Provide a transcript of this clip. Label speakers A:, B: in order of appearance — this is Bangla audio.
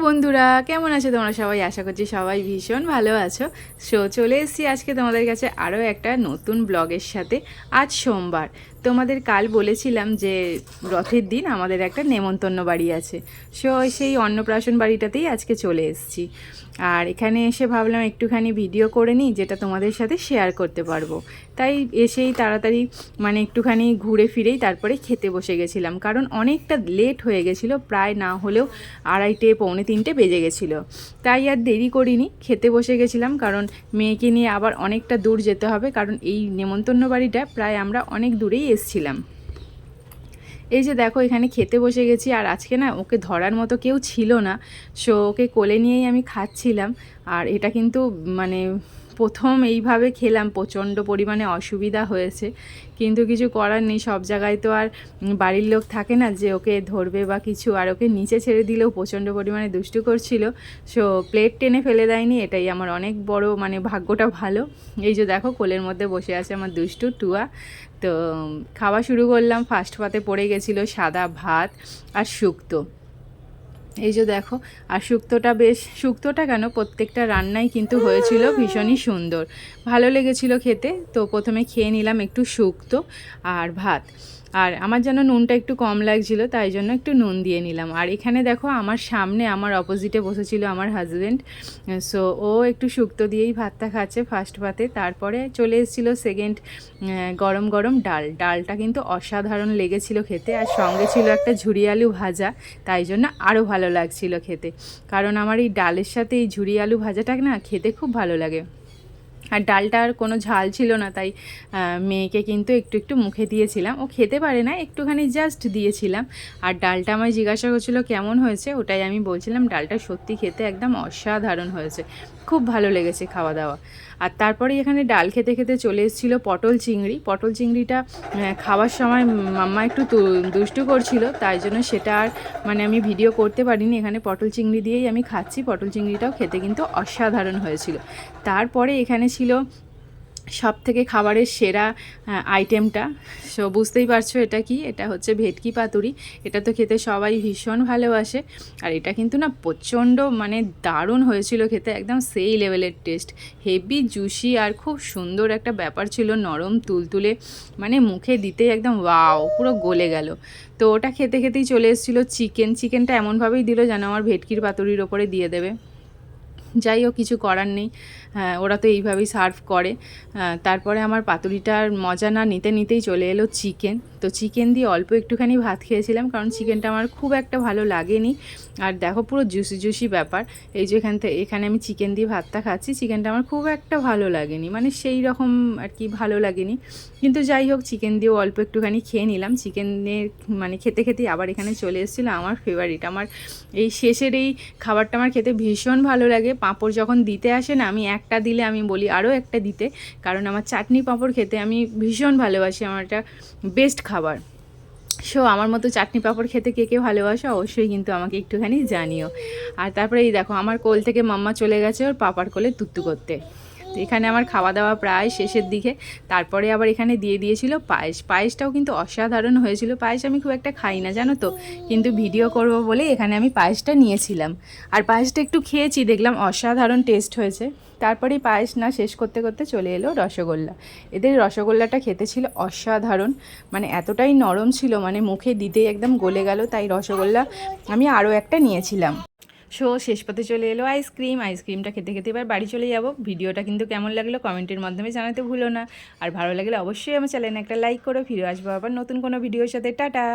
A: বন্ধুরা, কেমন আছো তোমরা সবাই? আশা করছি সবাই ভীষণ ভালো আছো। চলে এসেছি আজকে তোমাদের কাছে আরও একটা নতুন ব্লগের সাথে। আজ সোমবার। তোমাদের কাল বলেছিলাম যে রথের দিন আমাদের একটা নেমন্তন্ন বাড়ি আছে। সেই অন্নপ্রাশন বাড়িটাতেই আজকে চলে এসেছি। আর এখানে এসে ভাবলাম একটুখানি ভিডিও করে নিই, যেটা তোমাদের সাথে শেয়ার করতে পারবো। তাই এসেই তাড়াতাড়ি একটুখানি ঘুরে ফিরেই তারপরে খেতে বসে গেছিলাম, কারণ অনেকটা লেট হয়ে গেছিলো, প্রায় না হলেও 2:30 পৌনে 3টে বেজে গেছিলো। তাই আর দেরি করিনি, খেতে বসে গেছিলাম, কারণ মেয়েকে নিয়ে আবার অনেকটা দূর যেতে হবে, কারণ এই নেমন্তন্ন বাড়িটা প্রায় আমরা অনেক দূরেই এসছিলাম। এই যে দেখো, এখানে খেতে বসে গেছি। আর আজকে না ওকে ধরার মতো কেউ ছিল না, ওকে কোলে নিয়েই আমি খাচ্ছিলাম। আর এটা কিন্তু প্রথম এইভাবে খেলাম, প্রচণ্ড পরিমাণে অসুবিধা হয়েছে, কিন্তু কিছু করার নেই। সব জায়গায় তো আর বাড়ির লোক থাকে না যে ওকে ধরবে বা কিছু। আর ওকে নিচে ছেড়ে দিলেও প্রচণ্ড পরিমাণে দুষ্টু করছিল। প্লেট টেনে ফেলে দেয়নি, এটাই আমার অনেক বড় ভাগ্যটা ভালো। এই যে দেখো, কোলের মধ্যে বসে আছে আমার দুষ্টু টুয়া। তো খাওয়া শুরু করলাম। ফার্স্ট পাতে পড়ে গেছিলো সাদা ভাত আর শুক্তো। এই যে দেখো, আর শুক্তোটা কেন, প্রত্যেকটা রান্নাই কিন্তু হয়েছিল ভীষণই সুন্দর, ভালো লেগেছিল খেতে। তো প্রথমে খেয়ে নিলাম একটু শুক্তো আর ভাত। আর আমার যেন নুনটা একটু কম লাগছিলো, তাই জন্য একটু নুন দিয়ে নিলাম। আর এখানে দেখো, আমার সামনে আমার অপোজিটে বসেছিল আমার হাজব্যান্ড। ও একটু শুক্তো দিয়েই ভাতটা খাচ্ছে ফার্স্ট ভাতে। তারপরে চলে এসেছিলো সেকেন্ড গরম গরম ডালটা কিন্তু অসাধারণ লেগেছিল খেতে। আর সঙ্গে ছিল একটা ঝুরি আলু ভাজা, তাই জন্য আরও ভালো লাগছিল খেতে। কারণ আমার এই ডালের সাথে এই ঝুরি আলু ভাজাটা না খেতে খুব ভালো লাগে। আর ডালটা আর কোনো ঝাল ছিল না, তাই মেয়েকে কিন্তু একটু একটু মুখে দিয়েছিলাম। ও খেতে পারে না, একটুখানি জাস্ট দিয়েছিলাম। আর ডালটা আমায় জিজ্ঞাসা করছিল কেমন হয়েছে, ওটাই আমি বলছিলাম ডালটা সত্যি খেতে একদম অসাধারণ হয়েছে, খুব ভালো লেগেছে খাওয়া দাওয়া। আর তারপরে এখানে ডাল খেতে খেতে চলে এসেছিলো পটল চিংড়িটা খাওয়ার সময় মাম্মা একটু দুষ্টু করছিল, তাই জন্য সেটা আর আমি ভিডিও করতে পারিনি। এখানে পটল চিংড়ি দিয়েই আমি খাচ্ছি। পটল চিংড়িটাও খেতে কিন্তু অসাধারণ হয়েছিল। তারপরে এখানে ছিল সব থেকে খাবারের সেরা আইটেমটা। বুঝতেই পারছো এটা কি, এটা হচ্ছে ভেটকি পাতুরি। এটা তো খেতে সবাই ভীষণ ভালোবাসে। আর এটা কিন্তু না প্রচণ্ড দারুণ হয়েছিল খেতে, একদম সেই লেভেলের টেস্ট, হেভি জুসি আর খুব সুন্দর একটা ব্যাপার ছিল, নরম তুলতুলে, মুখে দিতেই একদম ওয়াও, পুরো গলে গেল। তো ওটা খেতে খেতেই চলে এসেছিলো চিকেনটা এমনভাবেই দিল যেন আমার ভেটকির পাতুরির ওপরে দিয়ে দেবে। যাই হোক, কিছু করার নেই, ওরা তো এইভাবেই সার্ভ করে। তারপরে আমার পাতুরিটার মজা না নিতে নিতেই চলে এলো চিকেন। তো চিকেন দিয়ে অল্প একটুখানি ভাত খেয়েছিলাম, কারণ চিকেনটা আমার খুব একটা ভালো লাগেনি। আর দেখো, পুরো জুসি ব্যাপার। এই যে এখানে আমি চিকেন দিয়ে ভাতটা খাচ্ছি, চিকেনটা আমার খুব একটা ভালো লাগেনি, সেই রকম আর কি ভালো লাগেনি। কিন্তু যাই হোক, চিকেন দিয়েও অল্প একটুখানি খেয়ে নিলাম। চিকেনের খেতে খেতেই আবার এখানে চলে এসেছিলো আমার ফেভারিট, আমার এই শেষের এই খাবারটা আমার খেতে ভীষণ ভালো লাগে। পাঁপড় যখন দিতে আসে না, আমি একটা দিলে আমি বলি আরও একটা দিতে, কারণ আমার চাটনি পাঁপড় খেতে আমি ভীষণ ভালোবাসি, আমার এটা বেস্ট খাবার। আমার মতো চাটনি পাঁপড় খেতে কে কে ভালোবাসো অবশ্যই কিন্তু আমাকে একটুখানি জানিও। আর তারপরে এই দেখো, আমার কোল থেকে মাম্মা চলে গেছে ওর পাপার কোলে তুত্তু করতে। তো এখানে আমার খাওয়া দাওয়া প্রায় শেষের দিকে। তারপরে আবার এখানে দিয়ে দিয়েছিল পায়েসটাও কিন্তু অসাধারণ হয়েছিল। পায়েস আমি খুব একটা খাই না জানো তো, কিন্তু ভিডিও করব বলে এখানে আমি পায়েসটা নিয়েছিলাম। আর পায়েসটা একটু খেয়েছি, দেখলাম অসাধারণ টেস্ট হয়েছে। তারপরেই পায়েস না শেষ করতে করতে চলে এলো রসগোল্লা। এদের রসগোল্লাটা খেতে ছিল অসাধারণ, এতটাই নরম ছিল, মুখে দিতেই একদম গলে গেল। তাই রসগোল্লা আমি আরও একটা নিয়েছিলাম। শেষ পথে চলে এলো আইসক্রিমটা খেতে খেতে এবার বাড়ি চলে যাব। ভিডিওটা কিন্তু কেমন লাগলো কমেন্টের মাধ্যমে জানাতে ভুলো না। আর ভালো লাগলে অবশ্যই আমার চ্যানেলে একটা লাইক করো। ফিরে আসবো আবার নতুন কোনো ভিডিওর সাথে। টাটা।